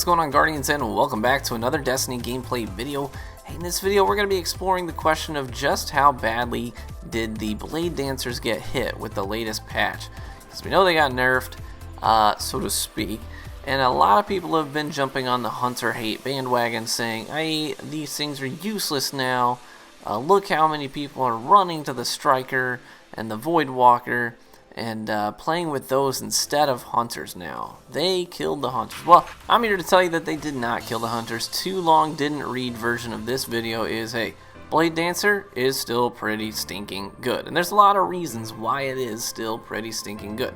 going on, Guardians, and welcome back to another Destiny gameplay video. Hey, in this video we're going to be exploring the question of just how badly did the Bladedancers get hit with the latest patch. Because we know they got nerfed, so to speak, and a lot of people have been jumping on the Hunter hate bandwagon saying, hey, these things are useless now, look how many people are running to the Striker and the Void Walker, and playing with those instead of Hunters now. They killed the Hunters. Well, I'm here to tell you that they did not kill the Hunters. Too long didn't read version of this video is, hey, Bladedancer is still pretty stinking good. And there's a lot of reasons why it is still pretty stinking good.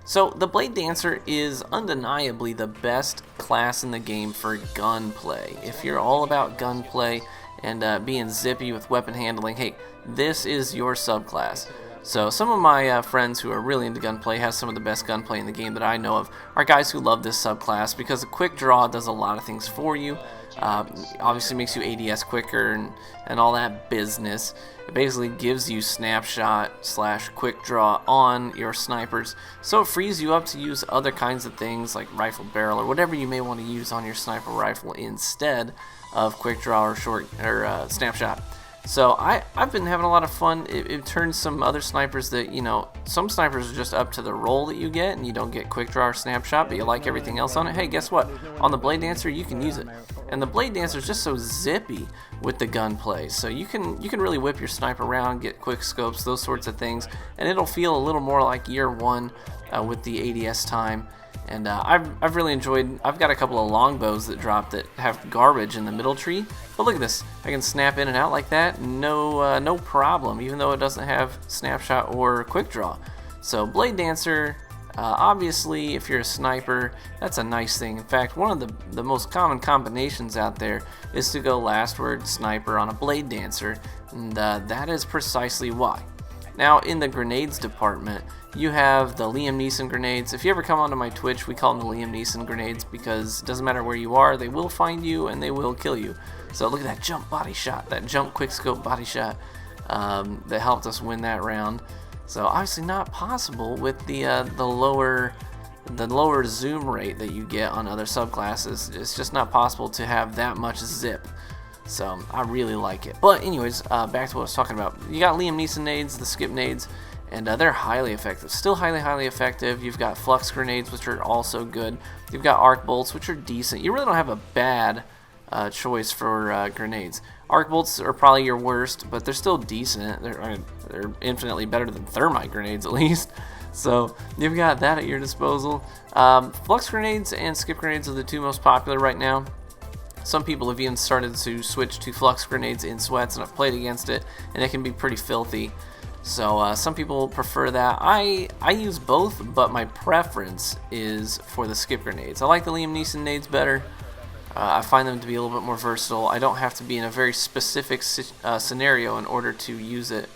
So, the Bladedancer is undeniably the best class in the game for gunplay. If you're all about gunplay and being zippy with weapon handling, hey, this is your subclass. So some of my friends who are really into gunplay, have some of the best gunplay in the game that I know of, are guys who love this subclass because a quick draw does a lot of things for you. Obviously makes you ADS quicker and all that business. It basically gives you snapshot / quick draw on your snipers, so it frees you up to use other kinds of things like rifle barrel or whatever you may want to use on your sniper rifle instead of quick draw or snapshot. So I've been having a lot of fun. It turns some other snipers that, you know, some snipers are just up to the roll that you get and you don't get quick draw or snapshot, but you like everything else on it. Hey, guess what? On the Bladedancer, you can use it. And the Bladedancer is just so zippy with the gunplay. So you can really whip your sniper around, get quick scopes, those sorts of things, and it'll feel a little more like year one with the ADS time. And I've really enjoyed. I've got a couple of longbows that drop that have garbage in the middle tree, but look at this. I can snap in and out like that, no problem, even though it doesn't have snapshot or quick draw. So Bladedancer, obviously, if you're a sniper, that's a nice thing. In fact, one of the most common combinations out there is to go last word sniper on a Bladedancer, and that is precisely why. Now, in the grenades department, you have the Liam Neeson grenades. If you ever come onto my Twitch, we call them the Liam Neeson grenades because it doesn't matter where you are, they will find you and they will kill you. So look at that jump body shot, that jump quickscope body shot that helped us win that round. So obviously not possible with the lower zoom rate that you get on other subclasses. It's just not possible to have that much zip. So I really like it. But anyways, back to what I was talking about. You got Liam Neeson nades, the skip nades, and they're highly effective. Still highly effective. You've got flux grenades, which are also good. You've got arc bolts, which are decent. You really don't have a bad choice for grenades. Arc bolts are probably your worst, but they're still decent. They're infinitely better than thermite grenades, at least. So you've got that at your disposal. Flux grenades and skip grenades are the two most popular right now. Some people have even started to switch to flux grenades in sweats, and I've played against it, and it can be pretty filthy. So some people prefer that. I use both, but my preference is for the skip grenades. I like the Liam Neeson nades better. I find them to be a little bit more versatile. I don't have to be in a very specific scenario in order to use it.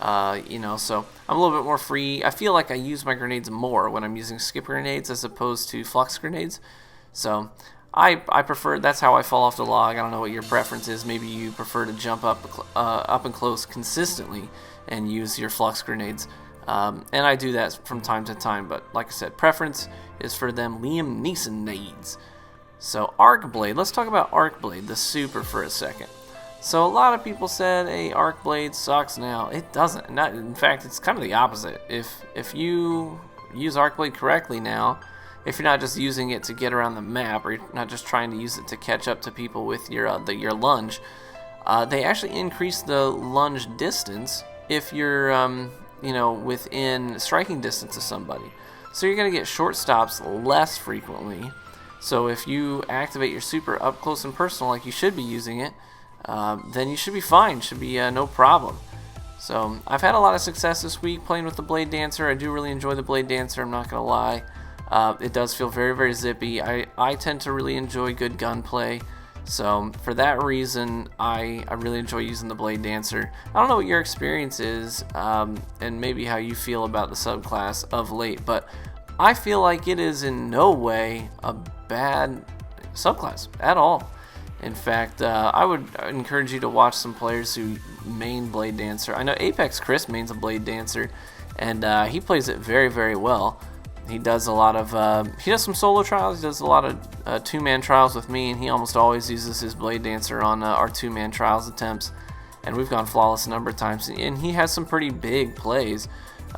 So I'm a little bit more free. I feel like I use my grenades more when I'm using skip grenades as opposed to flux grenades. So I prefer, that's how I fall off the log. I don't know what your preference is. Maybe you prefer to jump up and close consistently and use your flux grenades. And I do that from time to time, but like I said, preference is for them Liam Neeson nades. So Arc Blade, let's talk about Arc Blade, the super, for a second. So a lot of people said, hey, Arc Blade sucks now. It doesn't. In fact, it's kind of the opposite. If you use Arc Blade correctly now, if you're not just using it to get around the map, or you're not just trying to use it to catch up to people with your lunge, they actually increase the lunge distance if you're within striking distance of somebody. So you're going to get short stops less frequently. So if you activate your super up close and personal like you should be using it, then you should be fine. Should be no problem. So I've had a lot of success this week playing with the Bladedancer. I do really enjoy the Bladedancer, I'm not going to lie. It does feel very zippy. I tend to really enjoy good gunplay, so for that reason I really enjoy using the Bladedancer. I don't know what your experience is and maybe how you feel about the subclass of late, but I feel like it is in no way a bad subclass at all. In fact, I would encourage you to watch some players who main Bladedancer. I know Apex Chris mains a Bladedancer, and he plays it very well. He does a lot of he does some solo trials. He does a lot of two-man trials with me, and he almost always uses his Bladedancer on our two-man trials attempts, and we've gone flawless a number of times. And he has some pretty big plays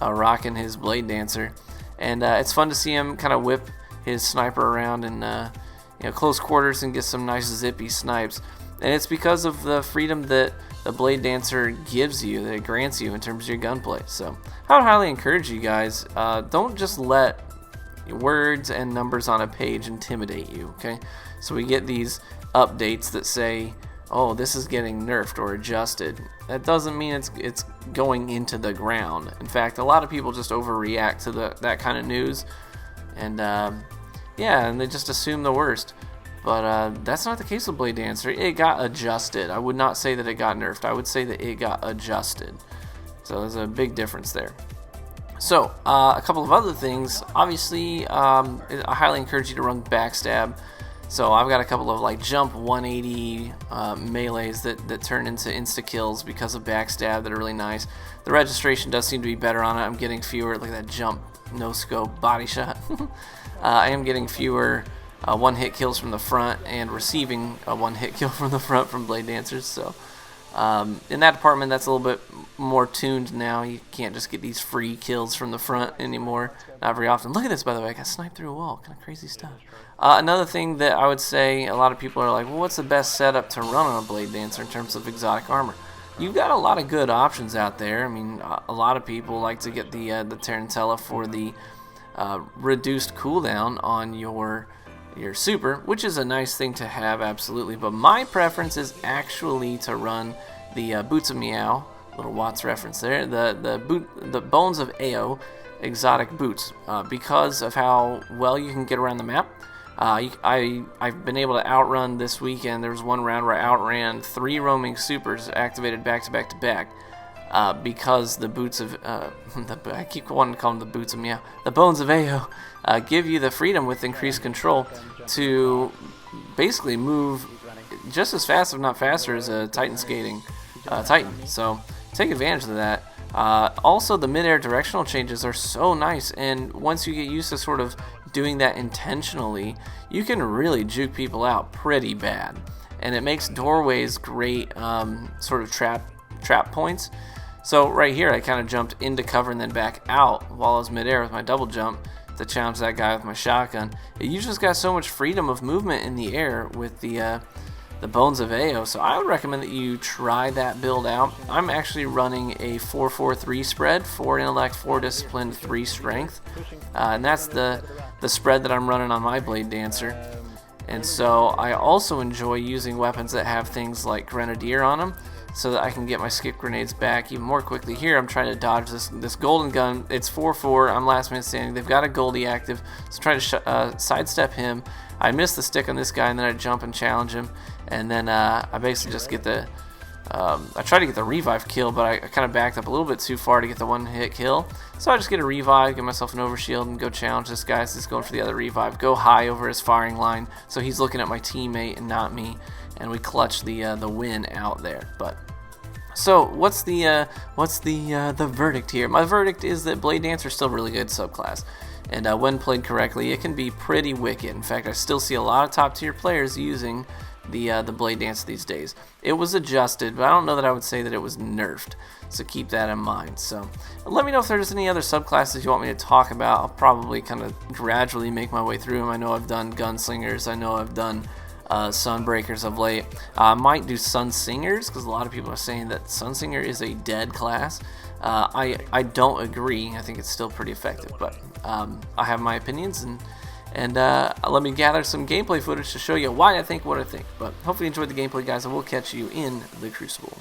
rocking his Bladedancer, and it's fun to see him kind of whip his sniper around in close quarters and get some nice zippy snipes. And it's because of the freedom that the Bladedancer gives you, that it grants you in terms of your gunplay. So I would highly encourage you guys, don't just let words and numbers on a page intimidate you, okay? So we get these updates that say, oh, this is getting nerfed or adjusted. That doesn't mean it's going into the ground. In fact, a lot of people just overreact to that kind of news, and yeah, and they just assume the worst. But that's not the case with Bladedancer. It got adjusted. I would not say that it got nerfed. I would say that it got adjusted. So there's a big difference there. So a couple of other things. Obviously, I highly encourage you to run backstab. So I've got a couple of like jump 180 melees that turn into insta kills because of backstab that are really nice. The registration does seem to be better on it. I'm getting fewer, like that jump no scope body shot. I am getting fewer one-hit kills from the front and receiving a one-hit kill from the front from Bladedancers. So in that department, that's a little bit more tuned now. You can't just get these free kills from the front anymore. Not very often. Look at this, by the way. I got sniped through a wall. Kind of crazy stuff. Another thing that I would say, a lot of people are like, well, what's the best setup to run on a Bladedancer in terms of exotic armor? You've got a lot of good options out there. I mean, a lot of people like to get the Tarantella for the reduced cooldown on your super, which is a nice thing to have, absolutely. But my preference is actually to run the Boots of Meow, little Watts reference there, the Bones of Ao exotic boots, because of how well you can get around the map. I've been able to outrun this weekend. There was one round where I outran 3 roaming supers activated back to back to back. Because the boots of I keep wanting to call them the boots of Meow, the Bones of Ao, give you the freedom with increased control to basically move just as fast, if not faster, as a Titan skating Titan. So take advantage of that. Also, the mid-air directional changes are so nice, and once you get used to sort of doing that intentionally, you can really juke people out pretty bad, and it makes doorways great sort of trap points. So right here, I kind of jumped into cover and then back out while I was midair with my double jump to challenge that guy with my shotgun. You just got so much freedom of movement in the air with the Bones of Ao. So I would recommend that you try that build out. I'm actually running a 4-4-3 spread, 4 intellect, 4 discipline, 3 strength, and that's the spread that I'm running on my Bladedancer. And so I also enjoy using weapons that have things like Grenadier on them, so that I can get my skip grenades back even more quickly. Here I'm trying to dodge this golden gun. It's 4-4. I'm last man standing. They've got a Goldie active, so try to sidestep him. I miss the stick on this guy, and then I jump and challenge him, and then I basically just get the I tried to get the revive kill, but I kind of backed up a little bit too far to get the one-hit kill. So I just get a revive, get myself an overshield, and go challenge this guy. So he's going for the other revive. Go high over his firing line, so he's looking at my teammate and not me, and we clutch the win out there. But so what's the verdict here? My verdict is that Bladedancer is still a really good subclass, and when played correctly, it can be pretty wicked. In fact, I still see a lot of top-tier players using the Bladedancer these days. It was adjusted, but I don't know that I would say that it was nerfed, so keep that in mind. So let me know if there's any other subclasses you want me to talk about. I'll probably kind of gradually make my way through them. I know I've done Gunslingers, I know I've done Sunbreakers of late. I might do Sunsingers, because a lot of people are saying that Sunsinger is a dead class. I don't agree. I think it's still pretty effective, but I have my opinions, and let me gather some gameplay footage to show you why I think what I think. But hopefully you enjoyed the gameplay, guys, and we'll catch you in the Crucible.